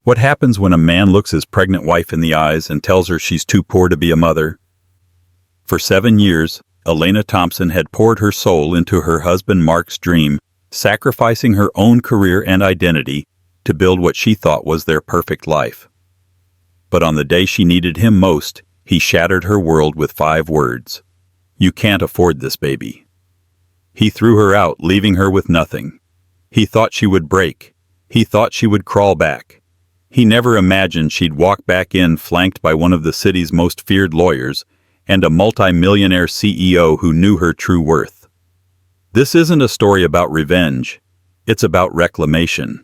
What happens when a man looks his pregnant wife in the eyes and tells her she's too poor to be a mother? For 7 years, Elena Thompson had poured her soul into her husband Mark's dream, sacrificing her own career and identity to build what she thought was their perfect life. But on the day she needed him most, he shattered her world with 5 words. "You can't afford this, baby." He threw her out, leaving her with nothing. He thought she would break. He thought she would crawl back. He never imagined she'd walk back in flanked by one of the city's most feared lawyers and a multi-millionaire CEO who knew her true worth. This isn't a story about revenge. It's about reclamation.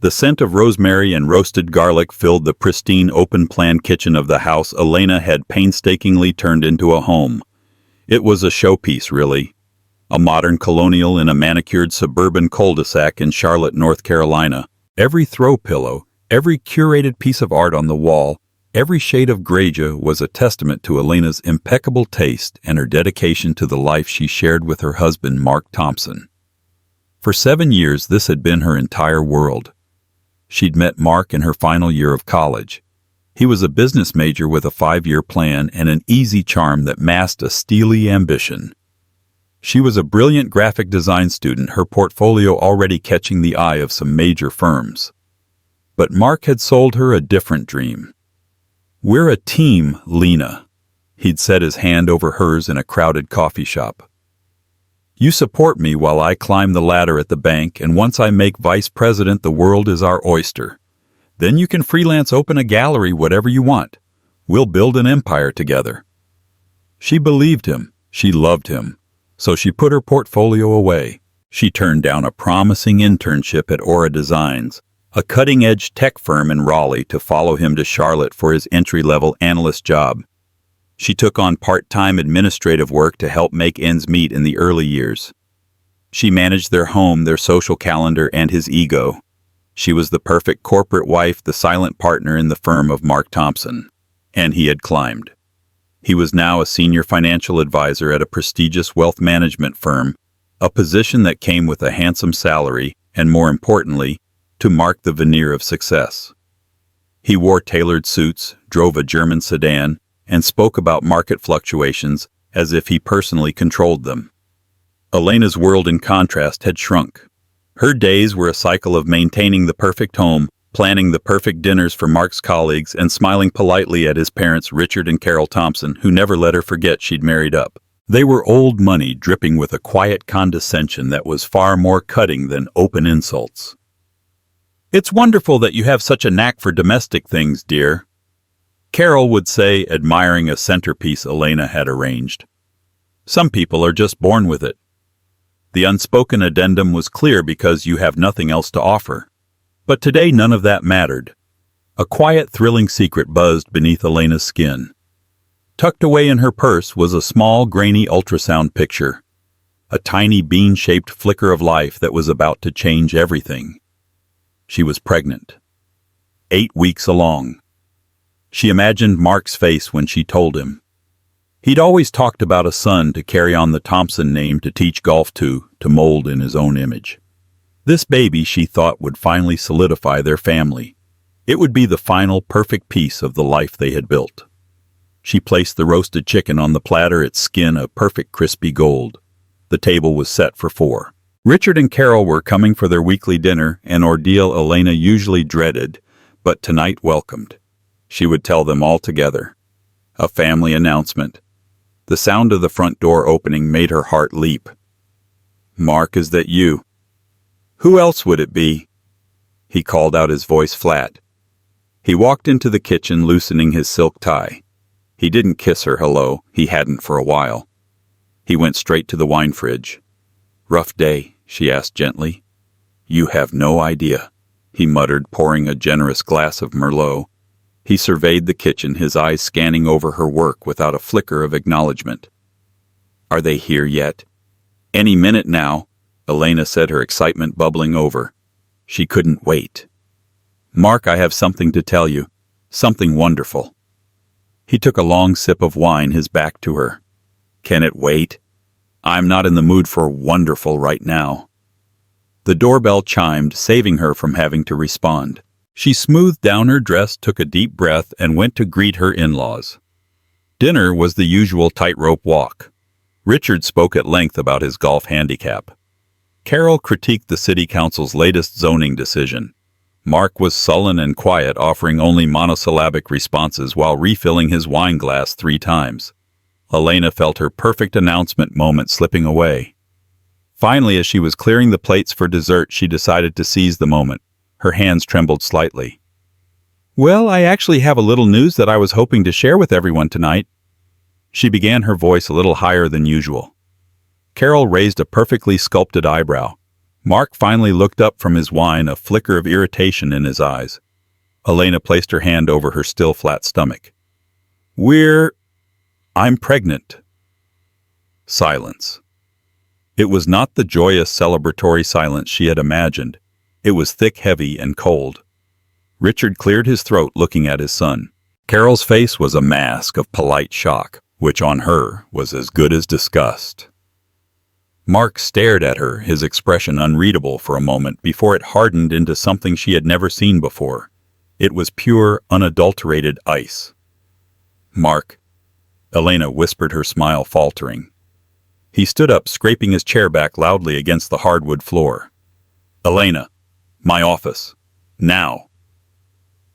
The scent of rosemary and roasted garlic filled the pristine open-plan kitchen of the house Elena had painstakingly turned into a home. It was a showpiece, really. A modern colonial in a manicured suburban cul-de-sac in Charlotte, North Carolina. Every throw pillow, every curated piece of art on the wall, every shade of grayja was a testament to Elena's impeccable taste and her dedication to the life she shared with her husband, Mark Thompson. For 7 years, this had been her entire world. She'd met Mark in her final year of college. He was a business major with a 5-year plan and an easy charm that masked a steely ambition. She was a brilliant graphic design student, her portfolio already catching the eye of some major firms. But Mark had sold her a different dream. "We're a team, Lena," he'd set his hand over hers in a crowded coffee shop. "You support me while I climb the ladder at the bank, and once I make vice president, the world is our oyster. Then you can freelance, open a gallery, whatever you want. We'll build an empire together." She believed him. She loved him. So she put her portfolio away. She turned down a promising internship at Aura Designs, a cutting-edge tech firm in Raleigh, to follow him to Charlotte for his entry-level analyst job. She took on part-time administrative work to help make ends meet in the early years. She managed their home, their social calendar, and his ego. She was the perfect corporate wife, the silent partner in the firm of Mark Thompson. And he had climbed. He was now a senior financial advisor at a prestigious wealth management firm, a position that came with a handsome salary and, more importantly, to mark the veneer of success. He wore tailored suits, drove a German sedan, and spoke about market fluctuations as if he personally controlled them. Elena's world, in contrast, had shrunk. Her days were a cycle of maintaining the perfect home, planning the perfect dinners for Mark's colleagues, and smiling politely at his parents, Richard and Carol Thompson, who never let her forget she'd married up. They were old money, dripping with a quiet condescension that was far more cutting than open insults. "It's wonderful that you have such a knack for domestic things, dear," Carol would say, admiring a centerpiece Elena had arranged. "Some people are just born with it." The unspoken addendum was clear: because you have nothing else to offer. But today none of that mattered. A quiet, thrilling secret buzzed beneath Elena's skin. Tucked away in her purse was a small, grainy ultrasound picture, a tiny bean-shaped flicker of life that was about to change everything. She was pregnant. 8 weeks along. She imagined Mark's face when she told him. He'd always talked about a son to carry on the Thompson name, to teach golf to mold in his own image. This baby, she thought, would finally solidify their family. It would be the final, perfect piece of the life they had built. She placed the roasted chicken on the platter, its skin a perfect crispy gold. The table was set for 4. Richard and Carol were coming for their weekly dinner, an ordeal Elena usually dreaded, but tonight welcomed. She would tell them all together. A family announcement. The sound of the front door opening made her heart leap. "Mark, is that you?" "Who else would it be?" He called out, his voice flat. He walked into the kitchen, loosening his silk tie. He didn't kiss her hello. He hadn't for a while. He went straight to the wine fridge. "Rough day?" she asked gently. "You have no idea," he muttered, pouring a generous glass of Merlot. He surveyed the kitchen, his eyes scanning over her work without a flicker of acknowledgement. "Are they here yet?" "Any minute now," Elena said, her excitement bubbling over. She couldn't wait. "Mark, I have something to tell you. Something wonderful." He took a long sip of wine, his back to her. "Can it wait? I'm not in the mood for wonderful right now." The doorbell chimed, saving her from having to respond. She smoothed down her dress, took a deep breath, and went to greet her in-laws. Dinner was the usual tightrope walk. Richard spoke at length about his golf handicap. Carol critiqued the city council's latest zoning decision. Mark was sullen and quiet, offering only monosyllabic responses while refilling his wine glass 3 times. Elena felt her perfect announcement moment slipping away. Finally, as she was clearing the plates for dessert, she decided to seize the moment. Her hands trembled slightly. "Well, I actually have a little news that I was hoping to share with everyone tonight." She began, her voice a little higher than usual. Carol raised a perfectly sculpted eyebrow. Mark finally looked up from his wine, a flicker of irritation in his eyes. Elena placed her hand over her still flat stomach. I'm pregnant." Silence. It was not the joyous, celebratory silence she had imagined. It was thick, heavy, and cold. Richard cleared his throat, looking at his son. Carol's face was a mask of polite shock, which on her was as good as disgust. Mark stared at her, his expression unreadable for a moment before it hardened into something she had never seen before. It was pure, unadulterated ice. "Mark," Elena whispered, her smile faltering. He stood up, scraping his chair back loudly against the hardwood floor. "Elena, my office. Now."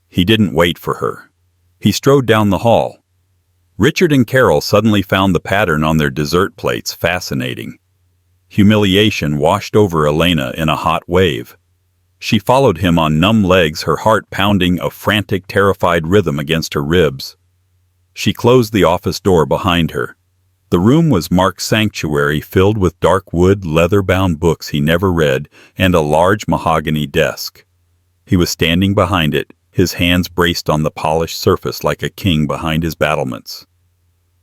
He didn't wait for her. He strode down the hall. Richard and Carol suddenly found the pattern on their dessert plates fascinating. Humiliation washed over Elena in a hot wave. She followed him on numb legs, her heart pounding a frantic, terrified rhythm against her ribs. She closed the office door behind her. The room was Mark's sanctuary, filled with dark wood, leather-bound books he never read, and a large mahogany desk. He was standing behind it, his hands braced on the polished surface like a king behind his battlements.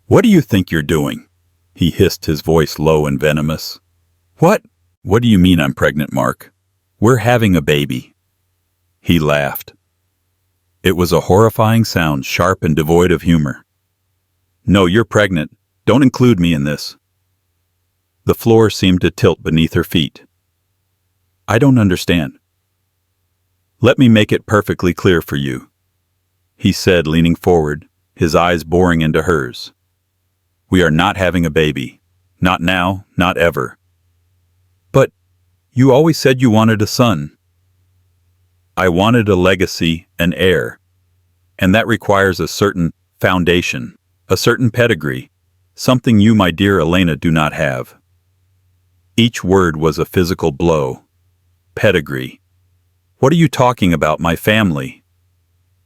"What do you think you're doing?" he hissed, his voice low and venomous. What do you mean I'm pregnant, Mark? We're having a baby." He laughed. It was a horrifying sound, sharp and devoid of humor. "No, you're pregnant. Don't include me in this." The floor seemed to tilt beneath her feet. "I don't understand." "Let me make it perfectly clear for you," he said, leaning forward, his eyes boring into hers. "We are not having a baby. Not now, not ever." "But you always said you wanted a son." "I wanted a legacy, an heir. And that requires a certain foundation, a certain pedigree, something you, my dear Elena, do not have." Each word was a physical blow. Pedigree. "What are you talking about, my family?"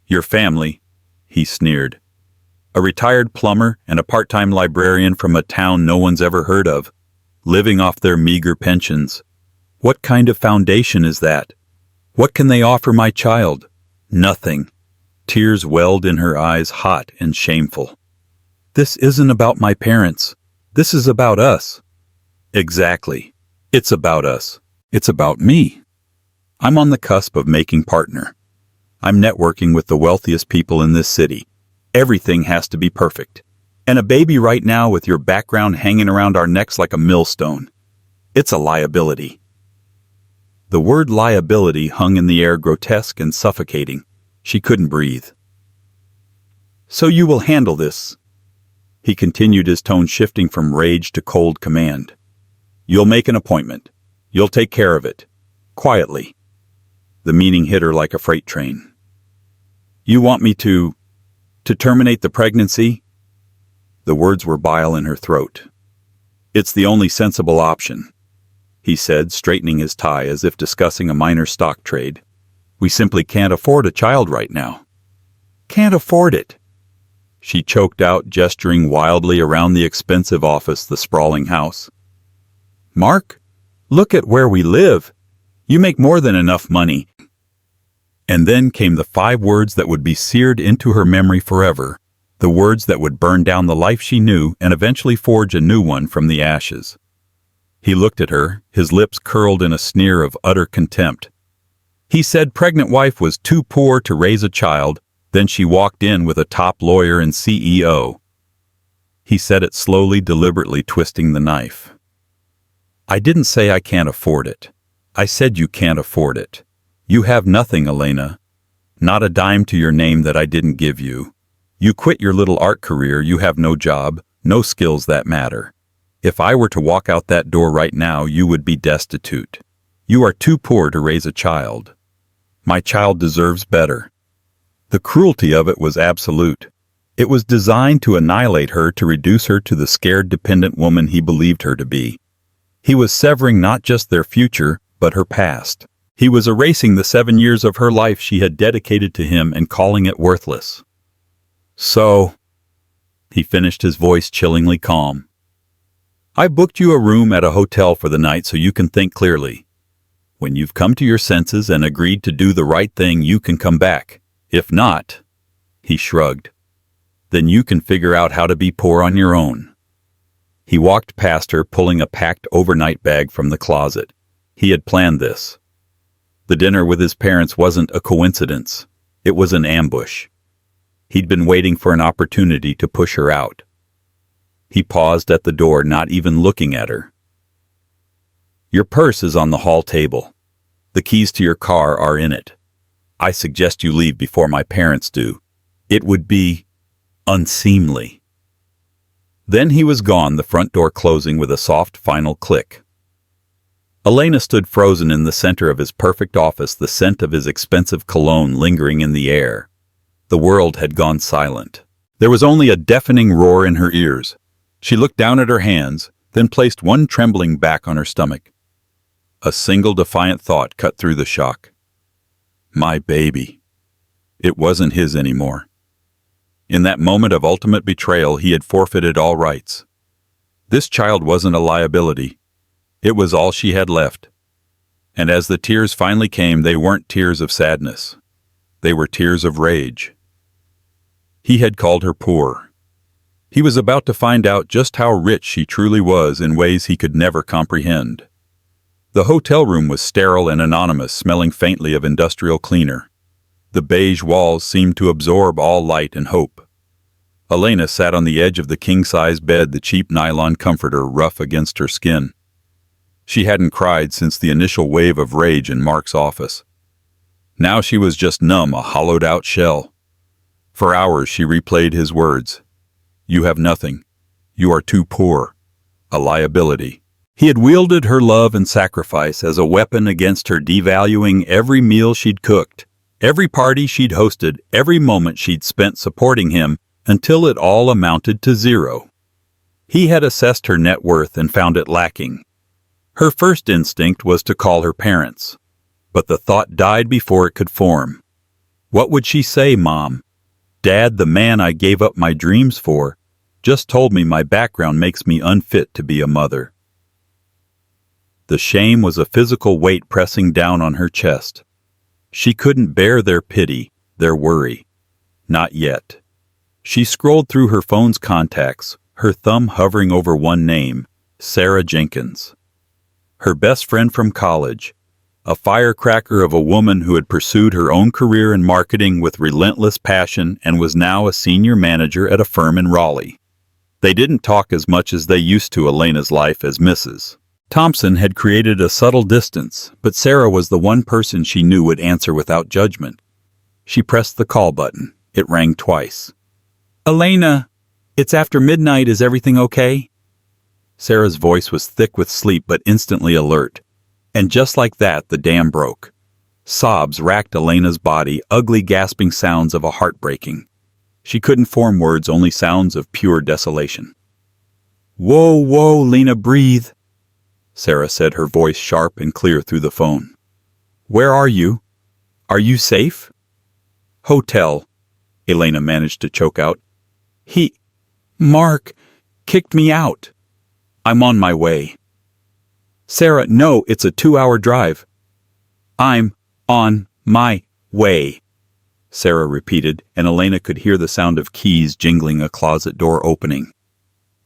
"Your family," he sneered. "A retired plumber and a part-time librarian from a town no one's ever heard of, living off their meager pensions. What kind of foundation is that? What can they offer my child? Nothing." Tears welled in her eyes, hot and shameful. "This isn't about my parents. This is about us." "Exactly. It's about us. It's about me. I'm on the cusp of making partner. I'm networking with the wealthiest people in this city. Everything has to be perfect. And a baby right now with your background hanging around our necks like a millstone. It's a liability." The word liability hung in the air, grotesque and suffocating. She couldn't breathe. "So you will handle this," he continued, his tone shifting from rage to cold command. "You'll make an appointment. You'll take care of it. Quietly." The meaning hit her like a freight train. "You want me to terminate the pregnancy?" The words were bile in her throat. "It's the only sensible option," he said, straightening his tie as if discussing a minor stock trade. "We simply can't afford a child right now." "Can't afford it," she choked out, gesturing wildly around the expensive office, the sprawling house. "Mark, look at where we live. You make more than enough money." And then came the 5 words that would be seared into her memory forever, the words that would burn down the life she knew and eventually forge a new one from the ashes. He looked at her, his lips curled in a sneer of utter contempt. He said pregnant wife was too poor to raise a child, then she walked in with a top lawyer and CEO. He said it slowly, deliberately twisting the knife. "I didn't say I can't afford it. I said you can't afford it. You have nothing, Elena. Not a dime to your name that I didn't give you. You quit your little art career, you have no job, no skills that matter. If I were to walk out that door right now, you would be destitute. You are too poor to raise a child. My child deserves better." The cruelty of it was absolute. It was designed to annihilate her, to reduce her to the scared, dependent woman he believed her to be. He was severing not just their future, but her past. He was erasing the 7 years of her life she had dedicated to him and calling it worthless. "So," he finished, his voice chillingly calm, "I booked you a room at a hotel for the night so you can think clearly. When you've come to your senses and agreed to do the right thing, you can come back. If not," he shrugged, "then you can figure out how to be poor on your own." He walked past her, pulling a packed overnight bag from the closet. He had planned this. The dinner with his parents wasn't a coincidence. It was an ambush. He'd been waiting for an opportunity to push her out. He paused at the door, not even looking at her. "Your purse is on the hall table. The keys to your car are in it. I suggest you leave before my parents do. It would be unseemly." Then he was gone, the front door closing with a soft final click. Elena stood frozen in the center of his perfect office, the scent of his expensive cologne lingering in the air. The world had gone silent. There was only a deafening roar in her ears. She looked down at her hands, then placed one trembling back on her stomach. A single defiant thought cut through the shock. My baby. It wasn't his anymore. In that moment of ultimate betrayal, he had forfeited all rights. This child wasn't a liability. It was all she had left. And as the tears finally came, they weren't tears of sadness. They were tears of rage. He had called her poor. He was about to find out just how rich she truly was in ways he could never comprehend. The hotel room was sterile and anonymous, smelling faintly of industrial cleaner. The beige walls seemed to absorb all light and hope. Elena sat on the edge of the king-size bed, the cheap nylon comforter rough against her skin. She hadn't cried since the initial wave of rage in Mark's office. Now she was just numb, a hollowed-out shell. For hours she replayed his words. "You have nothing. You are too poor. A liability." He had wielded her love and sacrifice as a weapon against her, devaluing every meal she'd cooked, every party she'd hosted, every moment she'd spent supporting him, until it all amounted to zero. He had assessed her net worth and found it lacking. Her first instinct was to call her parents, but the thought died before it could form. What would she say, Mom? Dad, the man I gave up my dreams for, just told me my background makes me unfit to be a mother. The shame was a physical weight pressing down on her chest. She couldn't bear their pity, their worry. Not yet. She scrolled through her phone's contacts, her thumb hovering over one name, Sarah Jenkins. Her best friend from college, a firecracker of a woman who had pursued her own career in marketing with relentless passion and was now a senior manager at a firm in Raleigh. They didn't talk as much as they used to. Elena's life as Mrs. Thompson had created a subtle distance, but Sarah was the one person she knew would answer without judgment. She pressed the call button. It rang twice. "Elena, it's after midnight. Is everything okay?" Sarah's voice was thick with sleep but instantly alert. And just like that, the dam broke. Sobs racked Elena's body, ugly gasping sounds of a heart breaking. She couldn't form words, only sounds of pure desolation. Whoa, Lena, breathe," Sarah said, her voice sharp and clear through the phone. "Where are you? Are you safe?" "Hotel," Elena managed to choke out. Mark kicked me out. I'm on my way." "Sarah, no, it's a 2-hour drive." "I'm on my way," Sarah repeated, and Elena could hear the sound of keys jingling, a closet door opening.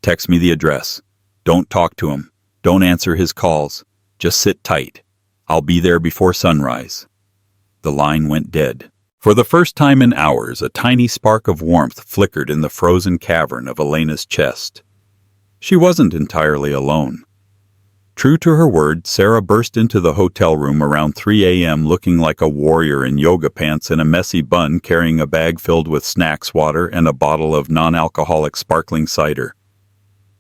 "Text me the address. Don't talk to him. Don't answer his calls. Just sit tight. I'll be there before sunrise." The line went dead. For the first time in hours, a tiny spark of warmth flickered in the frozen cavern of Elena's chest. She wasn't entirely alone. True to her word, Sarah burst into the hotel room around 3 a.m. looking like a warrior in yoga pants and a messy bun, carrying a bag filled with snacks, water, and a bottle of non-alcoholic sparkling cider.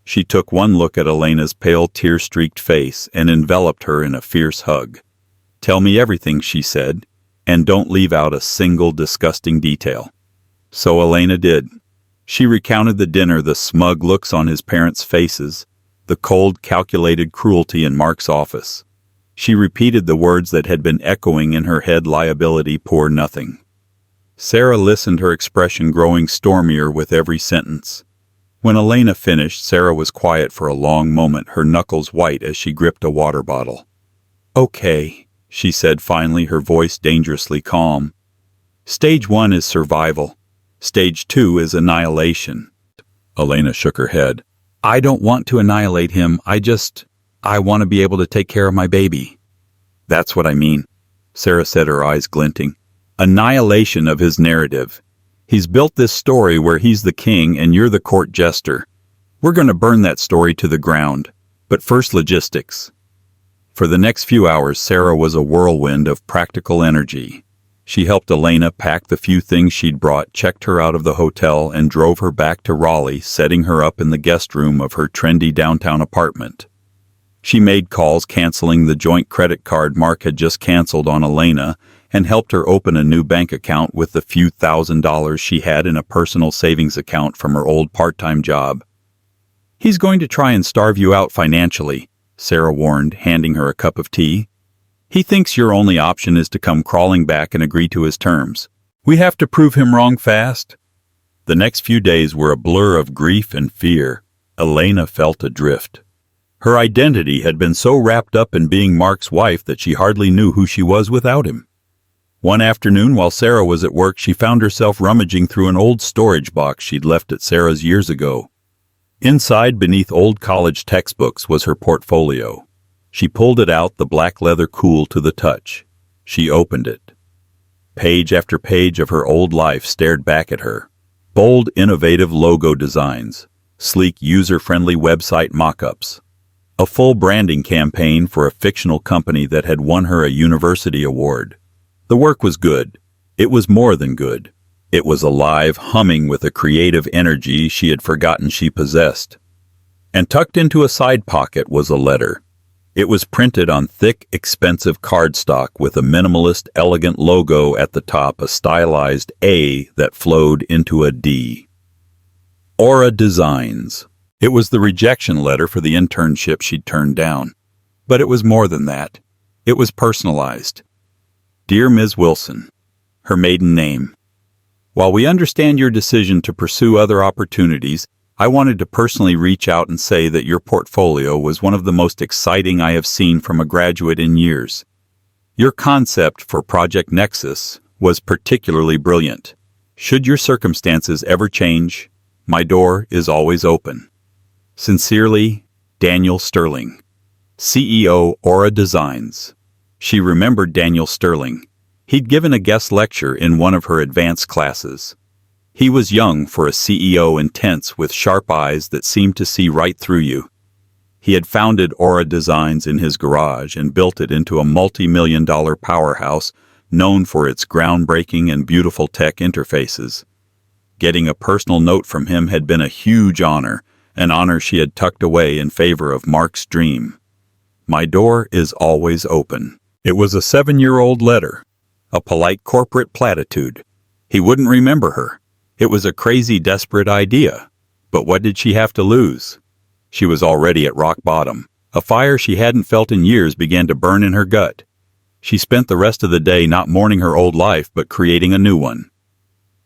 She took one look at Elena's pale, tear-streaked face and enveloped her in a fierce hug. "Tell me everything," she said, "and don't leave out a single disgusting detail." So Elena did. She recounted the dinner, the smug looks on his parents' faces, the cold, calculated cruelty in Mark's office. She repeated the words that had been echoing in her head: liability, poor nothing. Sarah listened, her expression growing stormier with every sentence. When Elena finished, Sarah was quiet for a long moment, her knuckles white as she gripped a water bottle. "Okay," she said finally, her voice dangerously calm. "Stage 1 is survival. Stage 2 is annihilation." Elena shook her head. "I don't want to annihilate him. I want to be able to take care of my baby." "That's what I mean," Sarah said, her eyes glinting. "Annihilation of his narrative. He's built this story where he's the king and you're the court jester. We're going to burn that story to the ground. But first, logistics." For the next few hours, Sarah was a whirlwind of practical energy. She helped Elena pack the few things she'd brought, checked her out of the hotel, and drove her back to Raleigh, setting her up in the guest room of her trendy downtown apartment. She made calls, canceling the joint credit card Mark had just canceled on Elena, and helped her open a new bank account with the few $1,000s she had in a personal savings account from her old part-time job. "He's going to try and starve you out financially," Sarah warned, handing her a cup of tea. "He thinks your only option is to come crawling back and agree to his terms. We have to prove him wrong fast." The next few days were a blur of grief and fear. Elena felt adrift. Her identity had been so wrapped up in being Mark's wife that she hardly knew who she was without him. One afternoon, while Sarah was at work, she found herself rummaging through an old storage box she'd left at Sarah's years ago. Inside, beneath old college textbooks, was her portfolio. She pulled it out, the black leather cool to the touch. She opened it. Page after page of her old life stared back at her. Bold, innovative logo designs, sleek, user-friendly website mock-ups, a full branding campaign for a fictional company that had won her a university award. The work was good. It was more than good. It was alive, humming with a creative energy she had forgotten she possessed. And tucked into a side pocket was a letter. It was printed on thick, expensive cardstock with a minimalist, elegant logo at the top, a stylized A that flowed into a D. Aura Designs. It was the rejection letter for the internship she'd turned down. But it was more than that. It was personalized. "Dear Ms. Wilson," her maiden name. "While we understand your decision to pursue other opportunities, I wanted to personally reach out and say that your portfolio was one of the most exciting I have seen from a graduate in years. Your concept for Project Nexus was particularly brilliant. Should your circumstances ever change, my door is always open. Sincerely, Daniel Sterling, CEO, Aura Designs." She remembered Daniel Sterling. He'd given a guest lecture in one of her advanced classes. He was young for a CEO, intense, with sharp eyes that seemed to see right through you. He had founded Aura Designs in his garage and built it into a multi-million-dollar powerhouse known for its groundbreaking and beautiful tech interfaces. Getting a personal note from him had been a huge honor, an honor she had tucked away in favor of Mark's dream. My door is always open. It was a 7-year-old letter, a polite corporate platitude. He wouldn't remember her. It was a crazy, desperate idea. But what did she have to lose? She was already at rock bottom. A fire she hadn't felt in years began to burn in her gut. She spent the rest of the day not mourning her old life, but creating a new one.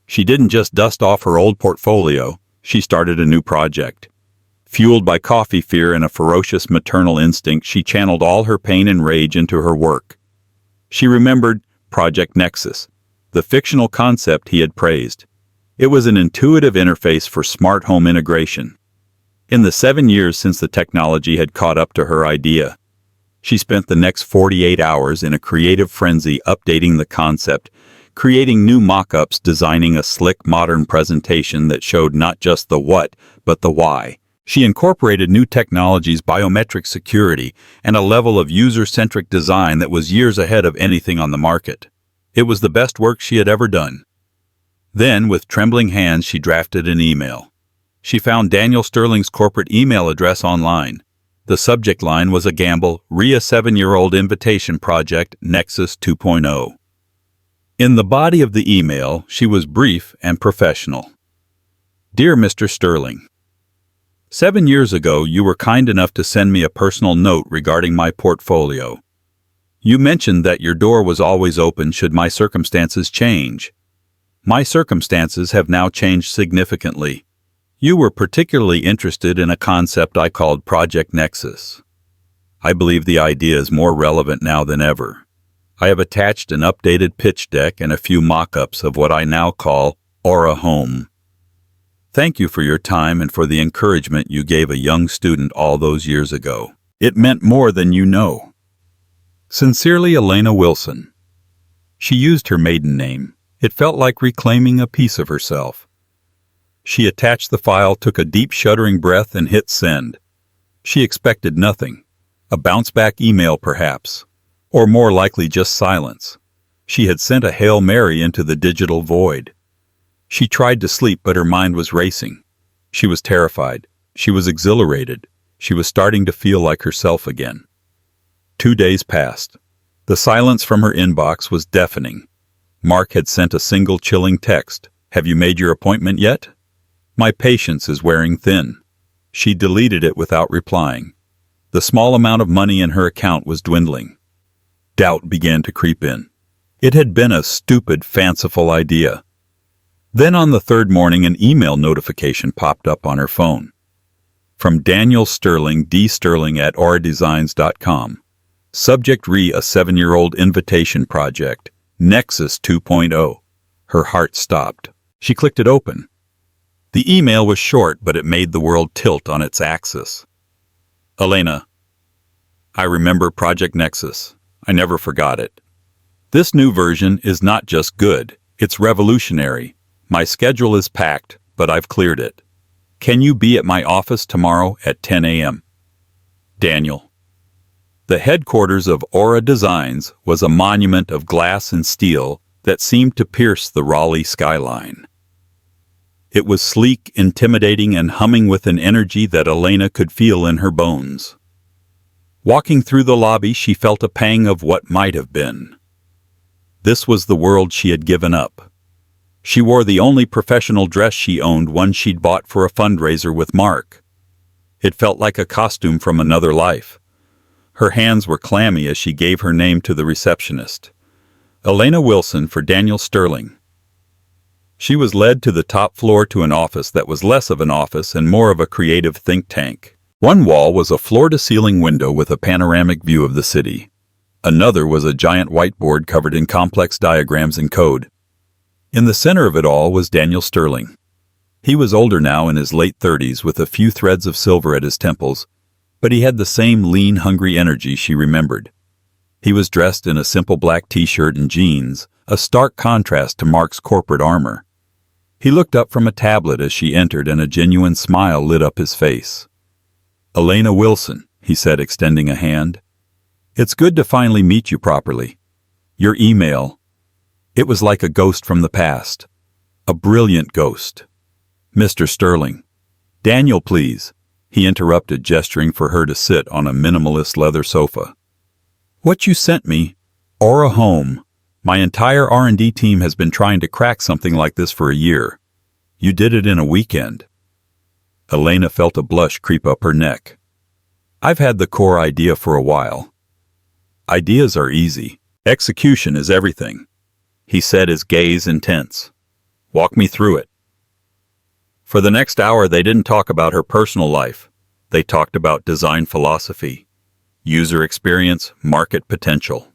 She didn't just dust off her old portfolio, she started a new project. Fueled by coffee fear and a ferocious maternal instinct, she channeled all her pain and rage into her work. She remembered Project Nexus, the fictional concept he had praised. It was an intuitive interface for smart home integration. In the 7 years since the technology had caught up to her idea, she spent the next 48 hours in a creative frenzy updating the concept, creating new mock-ups, designing a slick, modern presentation that showed not just the what, but the why. She incorporated new technologies, biometric security, and a level of user-centric design that was years ahead of anything on the market. It was the best work she had ever done. Then, with trembling hands, she drafted an email. She found Daniel Sterling's corporate email address online. The subject line was a gamble, a 7-year-old invitation project, Nexus 2.0. In the body of the email, she was brief and professional. Dear Mr. Sterling, 7 years ago, you were kind enough to send me a personal note regarding my portfolio. You mentioned that your door was always open should my circumstances change. My circumstances have now changed significantly. You were particularly interested in a concept I called Project Nexus. I believe the idea is more relevant now than ever. I have attached an updated pitch deck and a few mock-ups of what I now call Aura Home. Thank you for your time and for the encouragement you gave a young student all those years ago. It meant more than you know. Sincerely, Elena Wilson. She used her maiden name. It felt like reclaiming a piece of herself. She attached the file, took a deep shuddering breath, and hit send. She expected nothing. A bounce-back email, perhaps. Or more likely just silence. She had sent a Hail Mary into the digital void. She tried to sleep, but her mind was racing. She was terrified. She was exhilarated. She was starting to feel like herself again. 2 days passed. The silence from her inbox was deafening. Mark had sent a single chilling text. Have you made your appointment yet? My patience is wearing thin. She deleted it without replying. The small amount of money in her account was dwindling. Doubt began to creep in. It had been a stupid, fanciful idea. Then on the third morning, an email notification popped up on her phone. From Daniel Sterling, dsterling@auradesigns.com. Subject: a 7-year-old invitation project, Nexus 2.0. Her heart stopped. She clicked it open. The email was short, but it made the world tilt on its axis. Elena, I remember Project Nexus. I never forgot it. This new version is not just good, it's revolutionary. My schedule is packed, but I've cleared it. Can you be at my office tomorrow at 10 a.m.? Daniel. The headquarters of Aura Designs was a monument of glass and steel that seemed to pierce the Raleigh skyline. It was sleek, intimidating, and humming with an energy that Elena could feel in her bones. Walking through the lobby, she felt a pang of what might have been. This was the world she had given up. She wore the only professional dress she owned, one she'd bought for a fundraiser with Mark. It felt like a costume from another life. Her hands were clammy as she gave her name to the receptionist. Elena Wilson for Daniel Sterling. She was led to the top floor to an office that was less of an office and more of a creative think tank. One wall was a floor-to-ceiling window with a panoramic view of the city. Another was a giant whiteboard covered in complex diagrams and code. In the center of it all was Daniel Sterling. He was older now, in his late 30s, with a few threads of silver at his temples, but he had the same lean, hungry energy she remembered. He was dressed in a simple black t-shirt and jeans, a stark contrast to Mark's corporate armor. He looked up from a tablet as she entered, and a genuine smile lit up his face. Elena Wilson, he said, extending a hand. It's good to finally meet you properly. Your email. It was like a ghost from the past. A brilliant ghost. Mr. Sterling. Daniel, please, he interrupted, gesturing for her to sit on a minimalist leather sofa. What you sent me, Aura Home. My entire R&D team has been trying to crack something like this for a year. You did it in a weekend. Elena felt a blush creep up her neck. I've had the core idea for a while. Ideas are easy. Execution is everything, he said, his gaze intense. Walk me through it. For the next hour, they didn't talk about her personal life. They talked about design philosophy, user experience, market potential.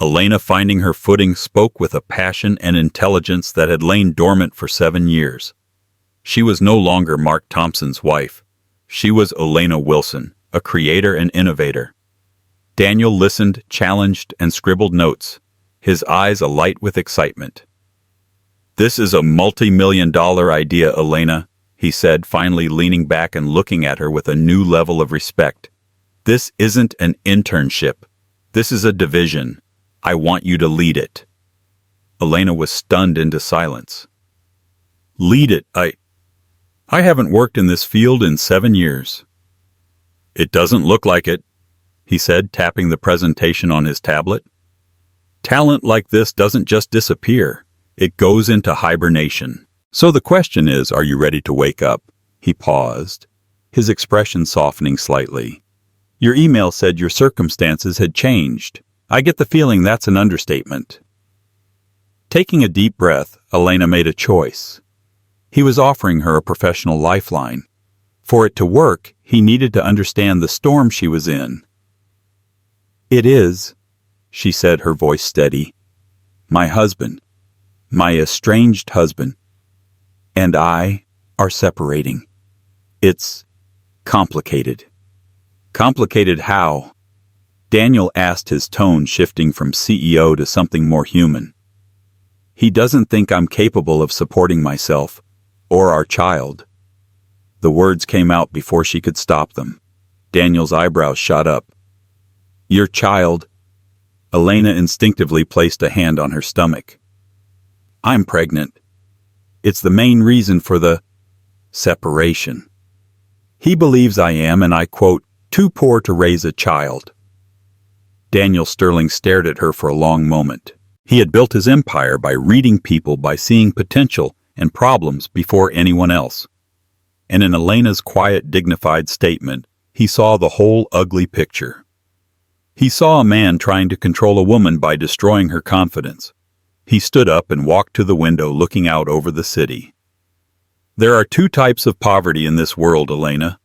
Elena, finding her footing, spoke with a passion and intelligence that had lain dormant for 7 years. She was no longer Mark Thompson's wife. She was Elena Wilson, a creator and innovator. Daniel listened, challenged, and scribbled notes, his eyes alight with excitement. This is a multi-million-dollar idea, Elena, he said, finally leaning back and looking at her with a new level of respect. This isn't an internship. This is a division. I want you to lead it. Elena was stunned into silence. Lead it? I haven't worked in this field in 7 years. It doesn't look like it, he said, tapping the presentation on his tablet. Talent like this doesn't just disappear. It goes into hibernation. So the question is, are you ready to wake up? He paused, his expression softening slightly. Your email said your circumstances had changed. I get the feeling that's an understatement. Taking a deep breath, Elena made a choice. He was offering her a professional lifeline. For it to work, he needed to understand the storm she was in. It is, she said, her voice steady. My husband, my estranged husband, and I are separating. It's complicated. Complicated how? Daniel asked, his tone shifting from CEO to something more human. He doesn't think I'm capable of supporting myself, or our child. The words came out before she could stop them. Daniel's eyebrows shot up. Your child? Elena instinctively placed a hand on her stomach. I'm pregnant. It's the main reason for the separation. He believes I am, and I quote, too poor to raise a child. Daniel Sterling stared at her for a long moment. He had built his empire by reading people, by seeing potential and problems before anyone else. And in Elena's quiet, dignified statement, he saw the whole ugly picture. He saw a man trying to control a woman by destroying her confidence. He stood up and walked to the window, looking out over the city. There are 2 types of poverty in this world, Elena.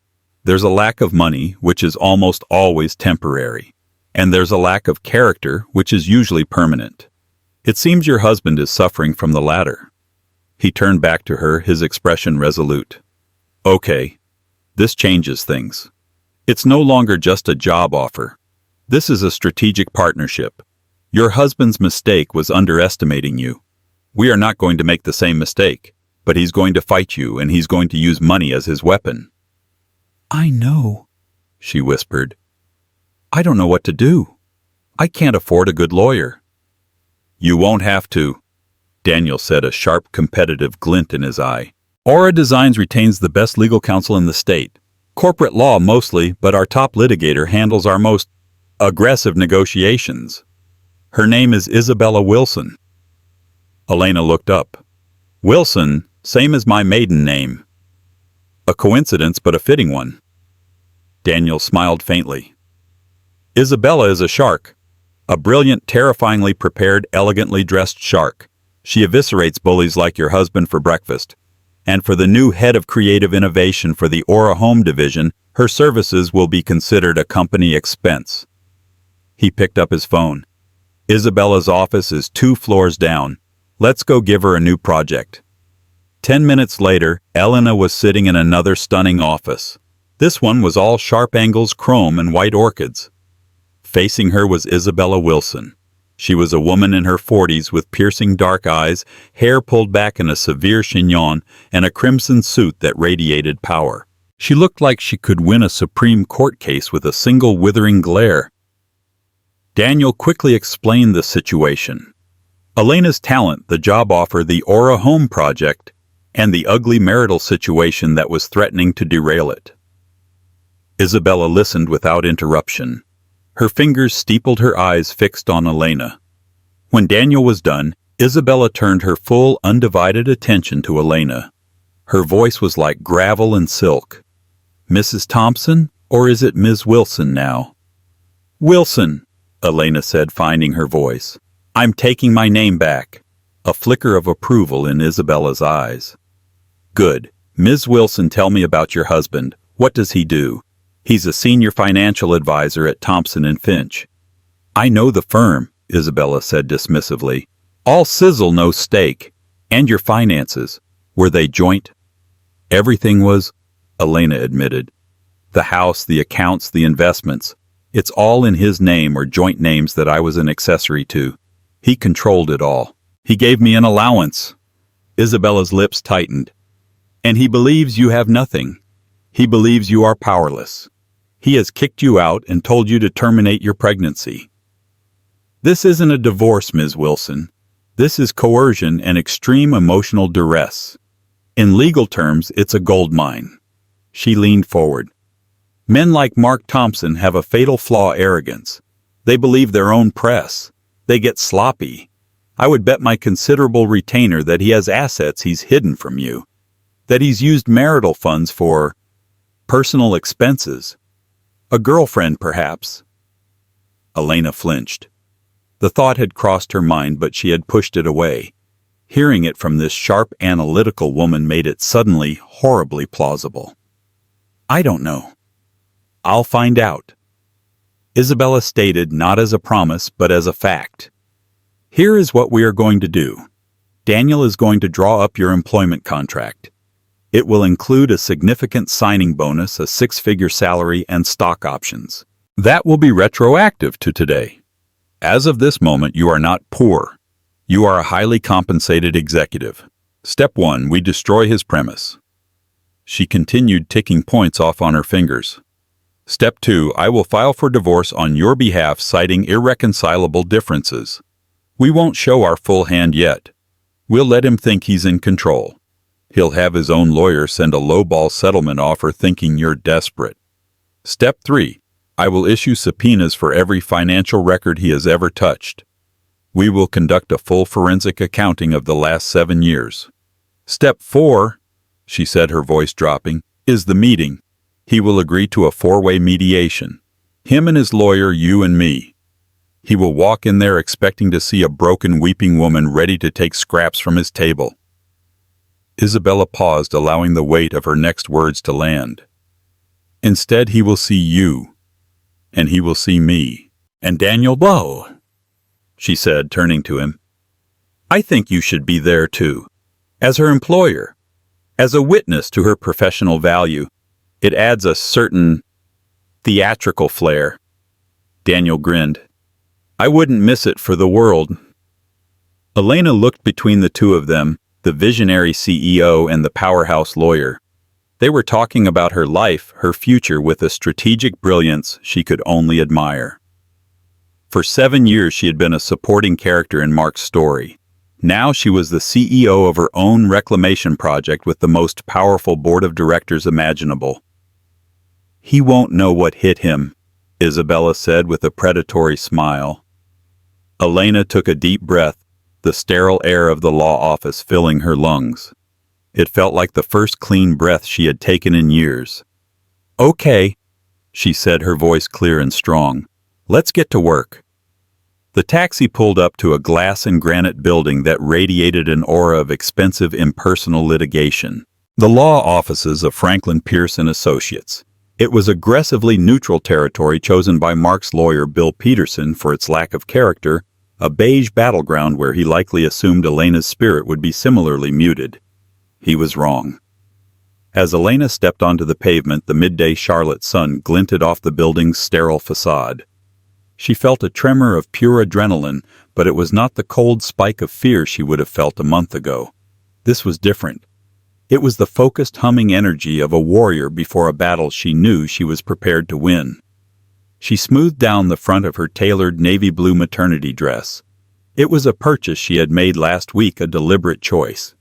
There's a lack of money, which is almost always temporary. And there's a lack of character, which is usually permanent. It seems your husband is suffering from the latter. He turned back to her, his expression resolute. Okay, this changes things. It's no longer just a job offer. This is a strategic partnership. Your husband's mistake was underestimating you. We are not going to make the same mistake, but he's going to fight you, and he's going to use money as his weapon. I know, she whispered. I don't know what to do. I can't afford a good lawyer. You won't have to, Daniel said, a sharp competitive glint in his eye. Aura Designs retains the best legal counsel in the state. Corporate law mostly, but our top litigator handles our most aggressive negotiations. Her name is Isabella Wilson. Elena looked up. Wilson, same as my maiden name. A coincidence, but a fitting one. Daniel smiled faintly. Isabella is a shark. A brilliant, terrifyingly prepared, elegantly dressed shark. She eviscerates bullies like your husband for breakfast. And for the new head of creative innovation for the Aura Home division, her services will be considered a company expense. He picked up his phone. Isabella's office is 2 floors down. Let's go give her a new project. 10 minutes later, Elena was sitting in another stunning office. This one was all sharp angles, chrome, and white orchids. Facing her was Isabella Wilson. She was a woman in her 40s with piercing dark eyes, hair pulled back in a severe chignon, and a crimson suit that radiated power. She looked like she could win a Supreme Court case with a single withering glare. Daniel quickly explained the situation. Elena's talent, the job offer, the Aura Home project, and the ugly marital situation that was threatening to derail it. Isabella listened without interruption. Her fingers steepled, her eyes fixed on Elena. When Daniel was done, Isabella turned her full, undivided attention to Elena. Her voice was like gravel and silk. Mrs. Thompson, or is it Ms. Wilson now? Wilson, Elena said, finding her voice. I'm taking my name back. A flicker of approval in Isabella's eyes. Good. Ms. Wilson, tell me about your husband. What does he do? He's a senior financial advisor at Thompson & Finch. I know the firm, Isabella said dismissively. All sizzle, no steak. And your finances. Were they joint? Everything was, Elena admitted. The house, the accounts, the investments. It's all in his name or joint names that I was an accessory to. He controlled it all. He gave me an allowance. Isabella's lips tightened. And he believes you have nothing. He believes you are powerless. He has kicked you out and told you to terminate your pregnancy. This isn't a divorce, Ms. Wilson. This is coercion and extreme emotional duress. In legal terms, it's a gold mine. She leaned forward. Men like Mark Thompson have a fatal flaw: arrogance. They believe their own press. They get sloppy. I would bet my considerable retainer that he has assets he's hidden from you, that he's used marital funds for personal expenses. A girlfriend, perhaps. Elena flinched. The thought had crossed her mind, but she had pushed it away. Hearing it from this sharp, analytical woman made it suddenly horribly plausible. I don't know. I'll find out. Isabella stated, not as a promise, but as a fact. Here is what we are going to do. Daniel is going to draw up your employment contract. It will include a significant signing bonus, a six-figure salary, and stock options. That will be retroactive to today. As of this moment, you are not poor. You are a highly compensated executive. Step 1, we destroy his premise. She continued, ticking points off on her fingers. Step 2, I will file for divorce on your behalf, citing irreconcilable differences. We won't show our full hand yet. We'll let him think he's in control. He'll have his own lawyer send a lowball settlement offer thinking you're desperate. Step 3, I will issue subpoenas for every financial record he has ever touched. We will conduct a full forensic accounting of the last 7 years. Step 4, she said, her voice dropping, is the meeting. He will agree to a 4-way mediation. Him and his lawyer, you and me. He will walk in there expecting to see a broken, weeping woman ready to take scraps from his table. Isabella paused, allowing the weight of her next words to land. Instead, he will see you. And he will see me. And Daniel Blow, she said, turning to him. I think you should be there too. As her employer. As a witness to her professional value. It adds a certain theatrical flair. Daniel grinned. I wouldn't miss it for the world. Elena looked between the two of them, the visionary CEO and the powerhouse lawyer. They were talking about her life, her future, with a strategic brilliance she could only admire. For 7 years she had been a supporting character in Mark's story. Now she was the CEO of her own reclamation project with the most powerful board of directors imaginable. He won't know what hit him, Isabella said with a predatory smile. Elena took a deep breath, the sterile air of the law office filling her lungs. It felt like the first clean breath she had taken in years. Okay, she said, her voice clear and strong. Let's get to work. The taxi pulled up to a glass and granite building that radiated an aura of expensive impersonal litigation. The law offices of Franklin Pierce and Associates. It was aggressively neutral territory chosen by Mark's lawyer Bill Peterson for its lack of character, a beige battleground where he likely assumed Elena's spirit would be similarly muted. He was wrong. As Elena stepped onto the pavement, the midday Charlotte sun glinted off the building's sterile facade. She felt a tremor of pure adrenaline, but it was not the cold spike of fear she would have felt a month ago. This was different. It was the focused, humming energy of a warrior before a battle she knew she was prepared to win. She smoothed down the front of her tailored navy blue maternity dress. It was a purchase she had made last week, a deliberate choice.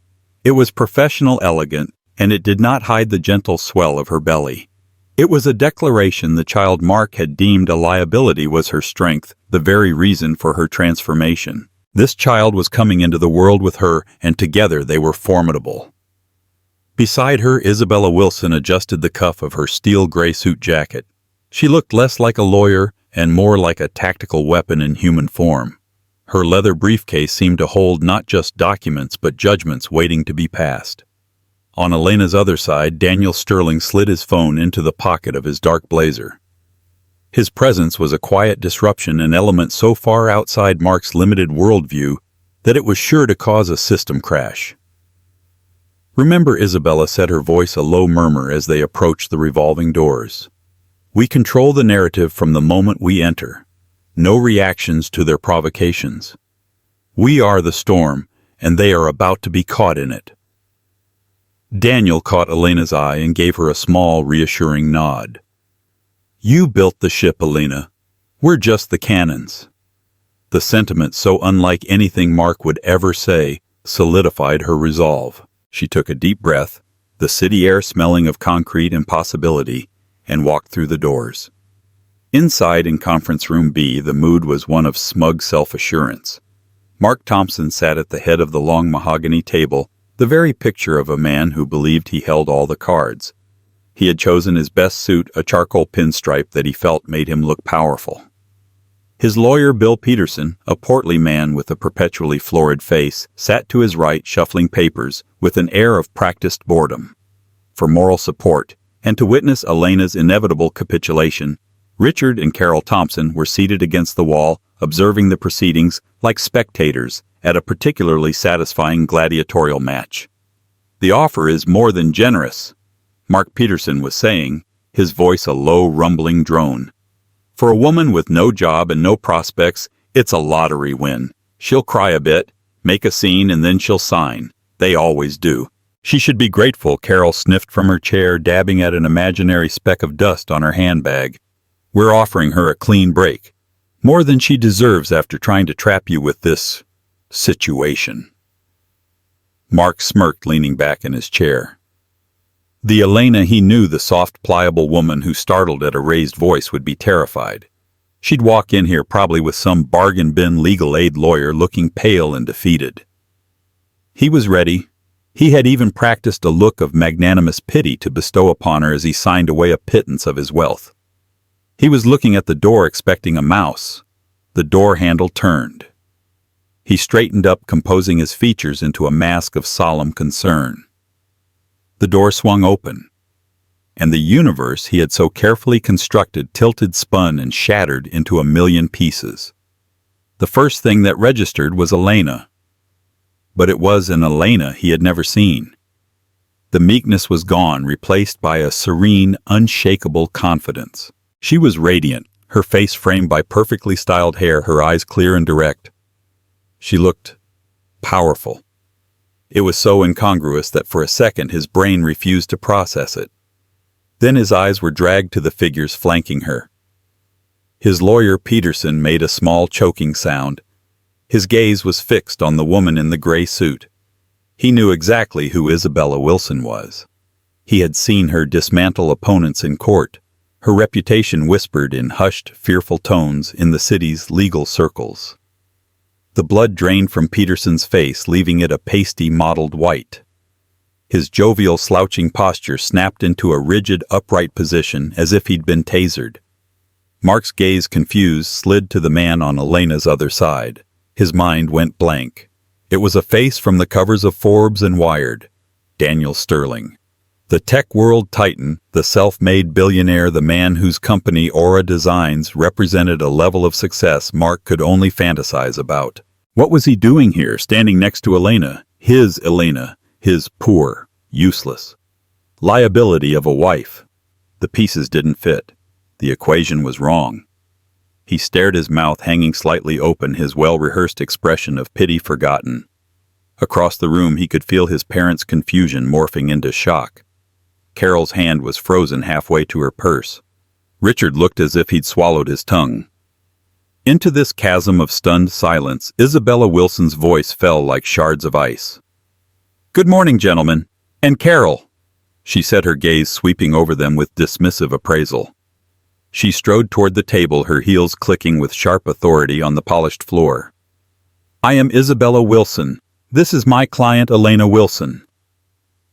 It was professional, elegant, and it did not hide the gentle swell of her belly. It was a declaration the child Mark had deemed a liability was her strength, the very reason for her transformation. This child was coming into the world with her, and together they were formidable. Beside her, Isabella Wilson adjusted the cuff of her steel gray suit jacket. She looked less like a lawyer and more like a tactical weapon in human form. Her leather briefcase seemed to hold not just documents but judgments waiting to be passed. On Elena's other side, Daniel Sterling slid his phone into the pocket of his dark blazer. His presence was a quiet disruption, an element so far outside Mark's limited worldview that it was sure to cause a system crash. Remember, Isabella said, her voice a low murmur as they approached the revolving doors. We control the narrative from the moment we enter. No reactions to their provocations. We are the storm, and they are about to be caught in it. Daniel caught Elena's eye and gave her a small, reassuring nod. "You built the ship, Elena. We're just the cannons." The sentiment, so unlike anything Mark would ever say, solidified her resolve. She took a deep breath, the city air smelling of concrete and possibility, and walked through the doors. Inside in Conference Room B, the mood was one of smug self-assurance. Mark Thompson sat at the head of the long mahogany table, the very picture of a man who believed he held all the cards. He had chosen his best suit, a charcoal pinstripe that he felt made him look powerful. His lawyer, Bill Peterson, a portly man with a perpetually florid face, sat to his right shuffling papers with an air of practiced boredom. For moral support, and to witness Elena's inevitable capitulation, Richard and Carol Thompson were seated against the wall, observing the proceedings like spectators at a particularly satisfying gladiatorial match. "The offer is more than generous," Mark Peterson was saying, his voice a low, rumbling drone. "For a woman with no job and no prospects, it's a lottery win. She'll cry a bit, make a scene, and then she'll sign. They always do." "She should be grateful," Carol sniffed from her chair, dabbing at an imaginary speck of dust on her handbag. "We're offering her a clean break. More than she deserves after trying to trap you with this situation." Mark smirked, leaning back in his chair. The Elena he knew, the soft, pliable woman who startled at a raised voice, would be terrified. She'd walk in here probably with some bargain bin legal aid lawyer looking pale and defeated. He was ready. He had even practiced a look of magnanimous pity to bestow upon her as he signed away a pittance of his wealth. He was looking at the door expecting a mouse. The door handle turned. He straightened up, composing his features into a mask of solemn concern. The door swung open, and the universe he had so carefully constructed tilted, spun, and shattered into a million pieces. The first thing that registered was Elena. But it was an Elena he had never seen. The meekness was gone, replaced by a serene, unshakable confidence. She was radiant, her face framed by perfectly styled hair, her eyes clear and direct. She looked powerful. It was so incongruous that for a second his brain refused to process it. Then his eyes were dragged to the figures flanking her. His lawyer, Peterson, made a small choking sound. His gaze was fixed on the woman in the gray suit. He knew exactly who Isabella Wilson was. He had seen her dismantle opponents in court. Her reputation whispered in hushed, fearful tones in the city's legal circles. The blood drained from Peterson's face, leaving it a pasty, mottled white. His jovial, slouching posture snapped into a rigid, upright position as if he'd been tasered. Mark's gaze, confused, slid to the man on Elena's other side. His mind went blank. It was a face from the covers of Forbes and Wired. Daniel Sterling. The tech world titan, the self-made billionaire, the man whose company Aura Designs represented a level of success Mark could only fantasize about. What was he doing here, standing next to Elena, his poor, useless liability of a wife? The pieces didn't fit. The equation was wrong. He stared, his mouth hanging slightly open, his well-rehearsed expression of pity forgotten. Across the room he could feel his parents' confusion morphing into shock. Carol's hand was frozen halfway to her purse. Richard looked as if he'd swallowed his tongue. Into this chasm of stunned silence, Isabella Wilson's voice fell like shards of ice. "Good morning, gentlemen. And Carol," she said, her gaze sweeping over them with dismissive appraisal. She strode toward the table, her heels clicking with sharp authority on the polished floor. "I am Isabella Wilson. This is my client, Elena Wilson."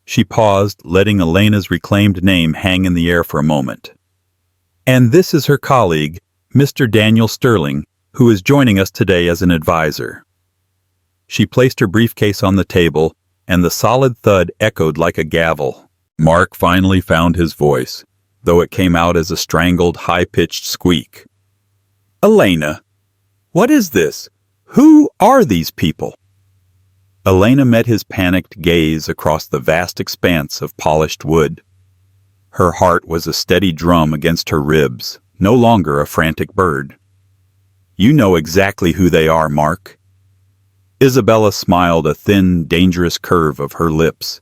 She paused, letting Elena's reclaimed name hang in the air for a moment. "And this is her colleague, Mr. Daniel Sterling, who is joining us today as an advisor." She placed her briefcase on the table, and the solid thud echoed like a gavel. Mark finally found his voice, though it came out as a strangled, high-pitched squeak. "Elena, what is this? Who are these people?" Elena met his panicked gaze across the vast expanse of polished wood. Her heart was a steady drum against her ribs, no longer a frantic bird. "You know exactly who they are, Mark." Isabella smiled, a thin, dangerous curve of her lips.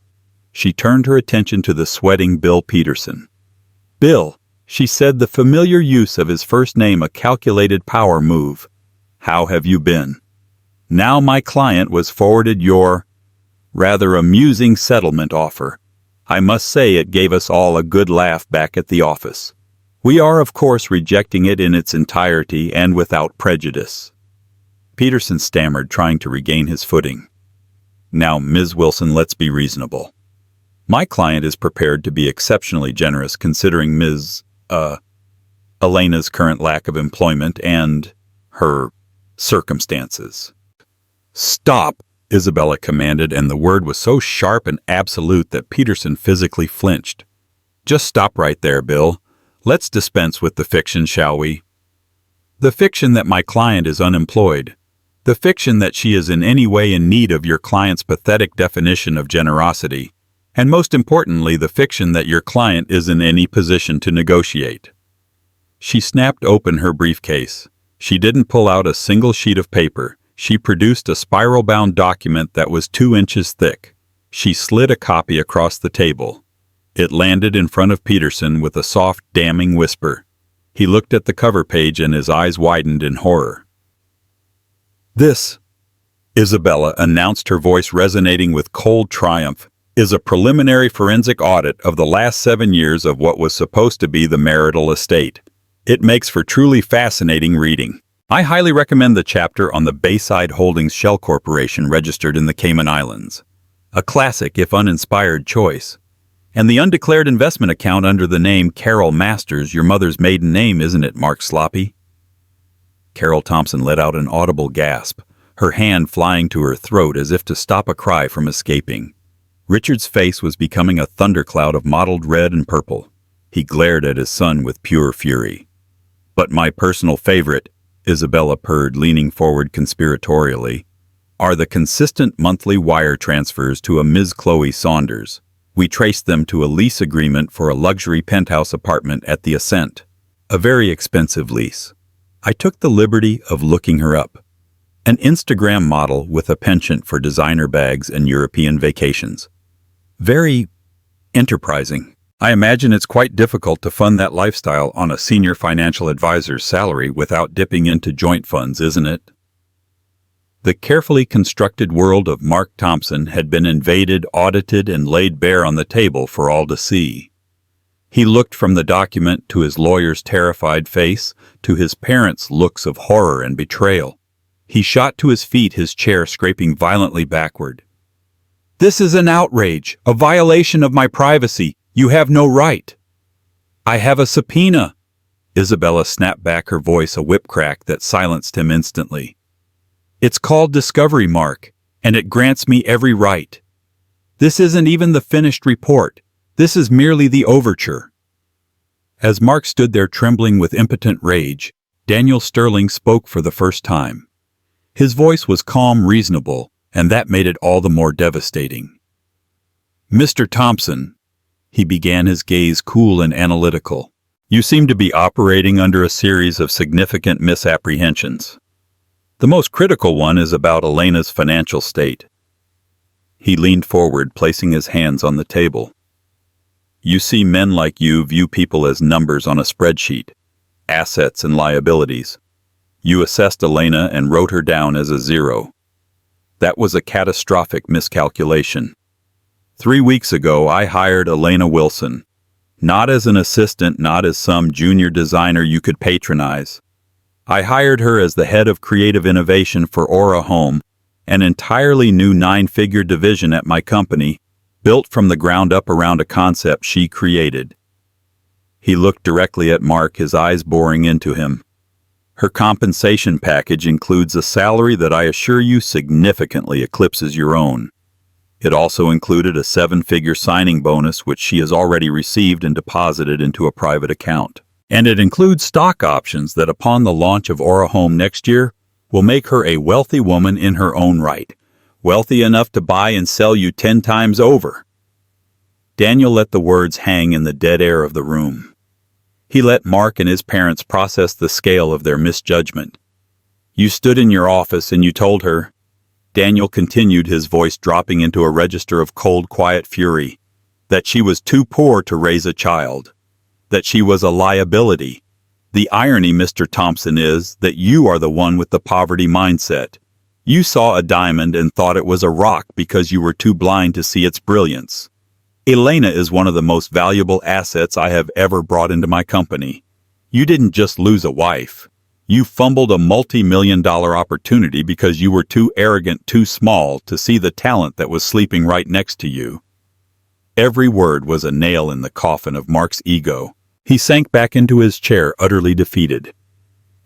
She turned her attention to the sweating Bill Peterson. "Bill," she said, the familiar use of his first name a calculated power move. "How have you been? Now my client was forwarded your rather amusing settlement offer. I must say it gave us all a good laugh back at the office. We are, of course, rejecting it in its entirety and without prejudice." Peterson stammered, trying to regain his footing. "Now, Ms. Wilson, let's be reasonable. My client is prepared to be exceptionally generous considering Ms. Elena's current lack of employment and her circumstances." "Stop!" Isabella commanded, and the word was so sharp and absolute that Peterson physically flinched. "Just stop right there, Bill. Let's dispense with the fiction, shall we? The fiction that my client is unemployed. The fiction that she is in any way in need of your client's pathetic definition of generosity. And most importantly, the fiction that your client is in any position to negotiate." She snapped open her briefcase. She didn't pull out a single sheet of paper. She produced a spiral-bound document that was 2 inches thick. She slid a copy across the table. It landed in front of Peterson with a soft, damning whisper. He looked at the cover page and his eyes widened in horror. "This," Isabella announced, her voice resonating with cold triumph, "is a preliminary forensic audit of the last 7 years of what was supposed to be the marital estate. It makes for truly fascinating reading. I highly recommend the chapter on the Bayside Holdings Shell Corporation registered in the Cayman Islands. A classic, if uninspired, choice. And the undeclared investment account under the name Carol Masters, your mother's maiden name, isn't it, Mark Sloppy?" Carol Thompson let out an audible gasp, her hand flying to her throat as if to stop a cry from escaping. Richard's face was becoming a thundercloud of mottled red and purple. He glared at his son with pure fury. "But my personal favorite," Isabella purred, leaning forward conspiratorially, "are the consistent monthly wire transfers to a Ms. Chloe Saunders. We traced them to a lease agreement for a luxury penthouse apartment at the Ascent. A very expensive lease. I took the liberty of looking her up. An Instagram model with a penchant for designer bags and European vacations. Very enterprising. I imagine it's quite difficult to fund that lifestyle on a senior financial advisor's salary without dipping into joint funds, isn't it?" The carefully constructed world of Mark Thompson had been invaded, audited, and laid bare on the table for all to see. He looked from the document to his lawyer's terrified face, to his parents' looks of horror and betrayal. He shot to his feet, his chair scraping violently backward. "This is an outrage, a violation of my privacy. You have no right." "I have a subpoena." Isabella snapped back, her voice a whip crack that silenced him instantly. "It's called discovery, Mark, and it grants me every right. This isn't even the finished report. This is merely the overture." As Mark stood there trembling with impotent rage, Daniel Sterling spoke for the first time. His voice was calm, reasonable, and that made it all the more devastating. "Mr. Thompson," he began, his gaze cool and analytical, "you seem to be operating under a series of significant misapprehensions. The most critical one is about Elena's financial state." He leaned forward, placing his hands on the table. "You see, men like you view people as numbers on a spreadsheet, assets and liabilities. You assessed Elena and wrote her down as a 0. That was a catastrophic miscalculation. 3 weeks ago, I hired Elena Wilson, not as an assistant, not as some junior designer you could patronize. I hired her as the head of creative innovation for Aura Home, an entirely new 9-figure division at my company, built from the ground up around a concept she created." He looked directly at Mark, his eyes boring into him. "Her compensation package includes a salary that I assure you significantly eclipses your own. It also included a 7-figure signing bonus, which she has already received and deposited into a private account. And it includes stock options that upon the launch of Aura Home next year will make her a wealthy woman in her own right, wealthy enough to buy and sell you 10 times over." Daniel let the words hang in the dead air of the room. He let Mark and his parents process the scale of their misjudgment. "You stood in your office and you told her," Daniel continued, his voice dropping into a register of cold, quiet fury, that she was too poor to raise a child, that she was a liability. The irony, Mr. Thompson, is that you are the one with the poverty mindset. You saw a diamond and thought it was a rock because you were too blind to see its brilliance. Elena is one of the most valuable assets I have ever brought into my company. You didn't just lose a wife. You fumbled a multi-million-dollar opportunity because you were too arrogant, too small to see the talent that was sleeping right next to you. Every word was a nail in the coffin of Mark's ego. He sank back into his chair, utterly defeated.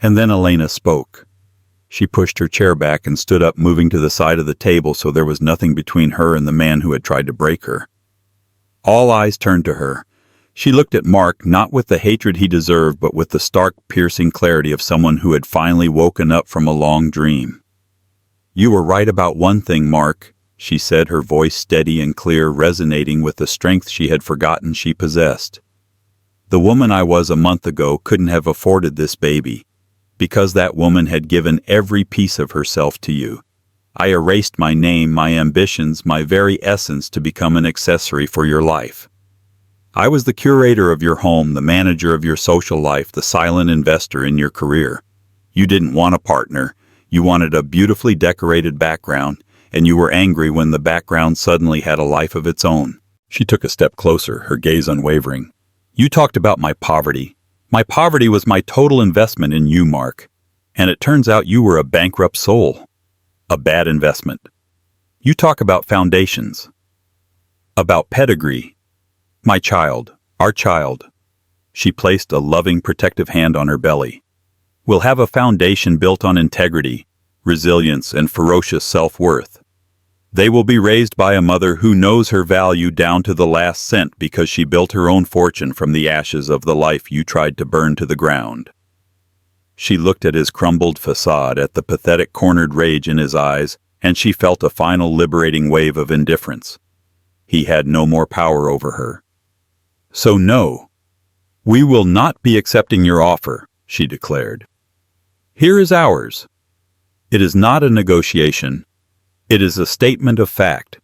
And then Elena spoke. She pushed her chair back and stood up, moving to the side of the table so there was nothing between her and the man who had tried to break her. All eyes turned to her. She looked at Mark, not with the hatred he deserved, but with the stark, piercing clarity of someone who had finally woken up from a long dream. "You were right about one thing, Mark," she said, her voice steady and clear, resonating with the strength she had forgotten she possessed. "The woman I was a month ago couldn't have afforded this baby, because that woman had given every piece of herself to you. I erased my name, my ambitions, my very essence to become an accessory for your life. I was the curator of your home, the manager of your social life, the silent investor in your career. You didn't want a partner. You wanted a beautifully decorated background, and you were angry when the background suddenly had a life of its own." She took a step closer, her gaze unwavering. "You talked about my poverty. My poverty was my total investment in you, Mark. And it turns out you were a bankrupt soul. A bad investment. You talk about foundations. About pedigree. My child, our child." She placed a loving, protective hand on her belly. "Will have a foundation built on integrity, resilience, and ferocious self-worth. They will be raised by a mother who knows her value down to the last cent because she built her own fortune from the ashes of the life you tried to burn to the ground." She looked at his crumbled facade, at the pathetic cornered rage in his eyes, and she felt a final liberating wave of indifference. He had no more power over her. "So no, we will not be accepting your offer," she declared. "Here is ours. It is not a negotiation. It is a statement of fact.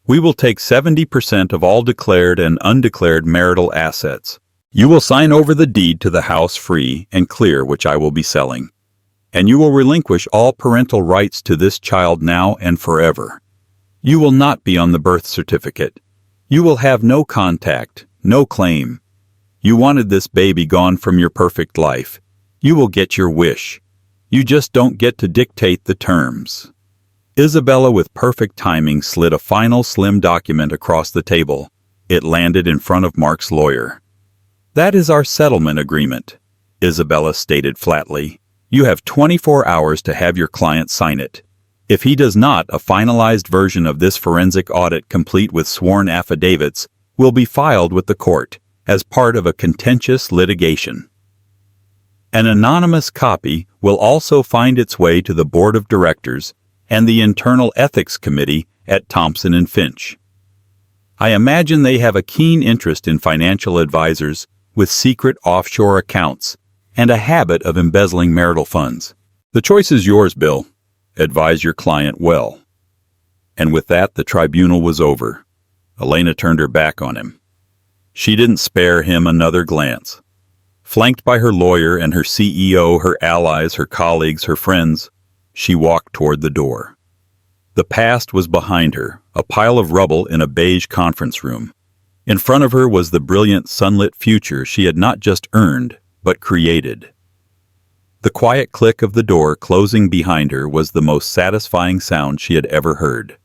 We will take 70% of all declared and undeclared marital assets. You will sign over the deed to the house free and clear, which I will be selling. And you will relinquish all parental rights to this child now and forever. You will not be on the birth certificate. You will have no contact, no claim. You wanted this baby gone from your perfect life. You will get your wish. You just don't get to dictate the terms." Isabella, with perfect timing, slid a final slim document across the table. It landed in front of Mark's lawyer. "That is our settlement agreement," Isabella stated flatly. "You have 24 hours to have your client sign it. If he does not, a finalized version of this forensic audit, complete with sworn affidavits, will be filed with the court as part of a contentious litigation. An anonymous copy will also find its way to the board of directors and the Internal Ethics Committee at Thompson & Finch. I imagine they have a keen interest in financial advisors with secret offshore accounts and a habit of embezzling marital funds. The choice is yours, Bill. Advise your client well." And with that, the tribunal was over. Elena turned her back on him. She didn't spare him another glance. Flanked by her lawyer and her CEO, her allies, her colleagues, her friends, she walked toward the door. The past was behind her, a pile of rubble in a beige conference room. In front of her was the brilliant, sunlit future she had not just earned, but created. The quiet click of the door closing behind her was the most satisfying sound she had ever heard.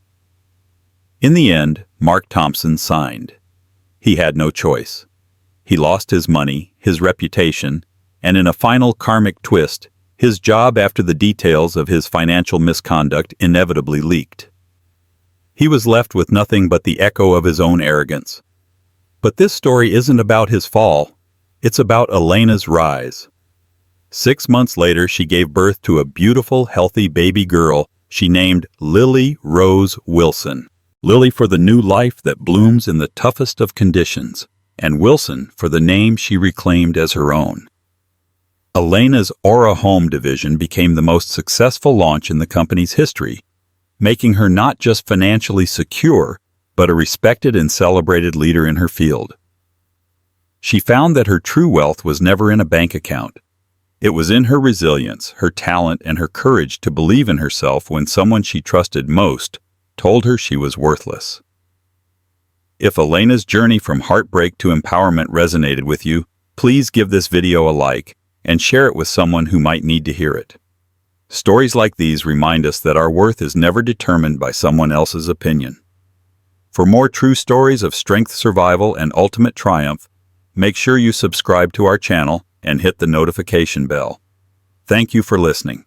In the end, Mark Thompson signed. He had no choice. He lost his money, his reputation, and in a final karmic twist, his job after the details of his financial misconduct inevitably leaked. He was left with nothing but the echo of his own arrogance. But this story isn't about his fall. It's about Elena's rise. 6 months later, she gave birth to a beautiful, healthy baby girl she named Lily Rose Wilson. Lily for the new life that blooms in the toughest of conditions, and Wilson for the name she reclaimed as her own. Elena's Aura Home division became the most successful launch in the company's history, making her not just financially secure, but a respected and celebrated leader in her field. She found that her true wealth was never in a bank account. It was in her resilience, her talent, and her courage to believe in herself when someone she trusted most told her she was worthless. If Elena's journey from heartbreak to empowerment resonated with you, please give this video a like and share it with someone who might need to hear it. Stories like these remind us that our worth is never determined by someone else's opinion. For more true stories of strength, survival, and ultimate triumph, make sure you subscribe to our channel and hit the notification bell. Thank you for listening.